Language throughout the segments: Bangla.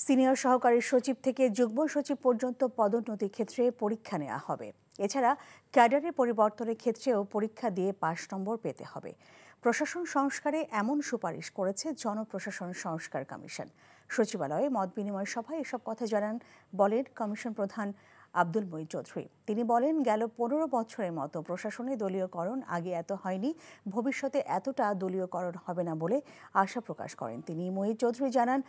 সিনিয়র সহকারী সচিব থেকে যুগ্ম সচিব পর্যন্ত পদোন্নতির ক্ষেত্রে পরীক্ষা নেওয়া হবে। এছাড়া ক্যাডারে পরিবর্তনের ক্ষেত্রেও পরীক্ষা দিয়ে পাস নম্বর পেতে হবে। প্রশাসন সংস্কারে এমন সুপারিশ করেছে জনপ্রশাসন সংস্কার কমিশন। সচিবালয়ে মত বিনিময় সভায় এসব কথা বলেন কমিশন প্রধান আব্দুল মুঈন চৌধুরী। তিনি বলেন, গেল 15 বছরের মতো প্রশাসনে দলীয়করণ আগে এত হয়নি, ভবিষ্যতে এতটা দলীয়করণ হবে না বলে আশা প্রকাশ করেন তিনি। মুঈন চৌধুরী জানান,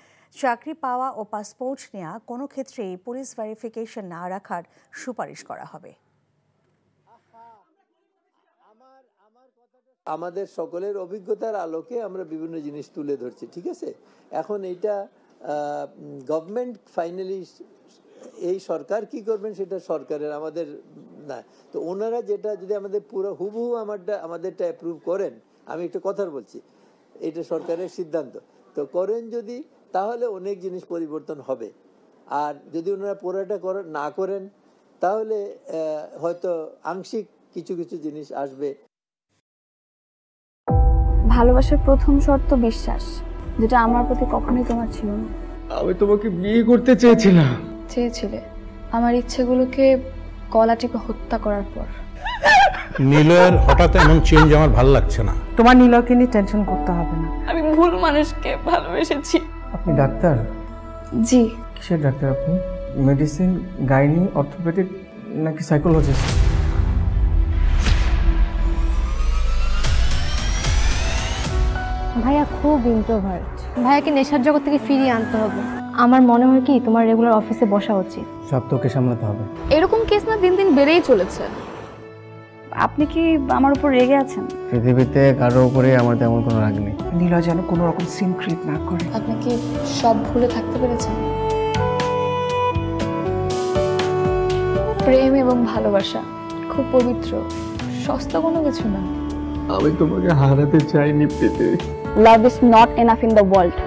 চাকরি পাওয়া ও পাসপোর্ট নেওয়া কোনো ক্ষেত্রেই পুলিশ ভেরিফিকেশন না রাখার সুপারিশ করা হবে। আমাদের সকলের অভিজ্ঞতার আলোকে আমরা বিভিন্ন জিনিস তুলে ধরছি, ঠিক আছে। এখন এইটা গভর্নমেন্ট ফাইনালি, এই সরকার কি করবেন সেটা সরকারের, আমাদের না। তো ওনারা যেটা যদি আমাদের পুরো হুবহু আমাদেরটা অ্যাপ্রুভ করেন, আমি একটা কথা বলছি, এটা সরকারের সিদ্ধান্ত, তো করেন যদি, তাহলে অনেক জিনিস পরিবর্তন হবে। আর যদি ওনারা পুরোটা না করেন, তাহলে হয়তো আংশিক কিছু কিছু জিনিস আসবে। ভালোবাসার প্রথম শর্ত বিশ্বাস, যেটা আমার প্রতি কখনোই তোমার ছিল না। আমি তোমাকে বিয়ে করতে চেয়েছিলাম। চেয়েছিলে আমার ইচ্ছেগুলোকে গলা টিপে হত্যা করার পর। নিলয়ের হঠাৎ এমন চেঞ্জ আমার ভালো লাগছে না। তোমার নিলয়কে নিয়ে টেনশন করতে হবে না। আমি ভুল মানুষকে ভালোবেসেছি। আপনি ডাক্তার? জি। কিসের ডাক্তার আপনি? মেডিসিন, গাইনি, অর্থোপেডিক নাকি সাইকোলজিস্ট? ভাইয়া খুব ইন্ট্রোভার্ট। ভাইয়াকে নেশার জগৎ থেকে ফিরিয়ে আনতে হবে। আমার মনে হয় কি তোমার রেগুলার অফিসে বসা উচিত। সব তোকে সামলাতে হবে। এরকম কেস না দিন দিন বেড়েই চলেছে। আপনি কি আমার উপর রেগে আছেন? পৃথিবীতে কারোর উপরে আমার তেমন কোনো রাগ নেই। নিলয় যেন কোনো রকম সিন ক্রিয়েট না করে। আপনি কি সব ভুলে থাকতে পেরেছেন? প্রেম এবং ভালোবাসা খুব পবিত্র, সস্তা কোনো কিছু না। আমি তোমাকে হারাতে চাইনি প্রীতি। Love is not enough in the world.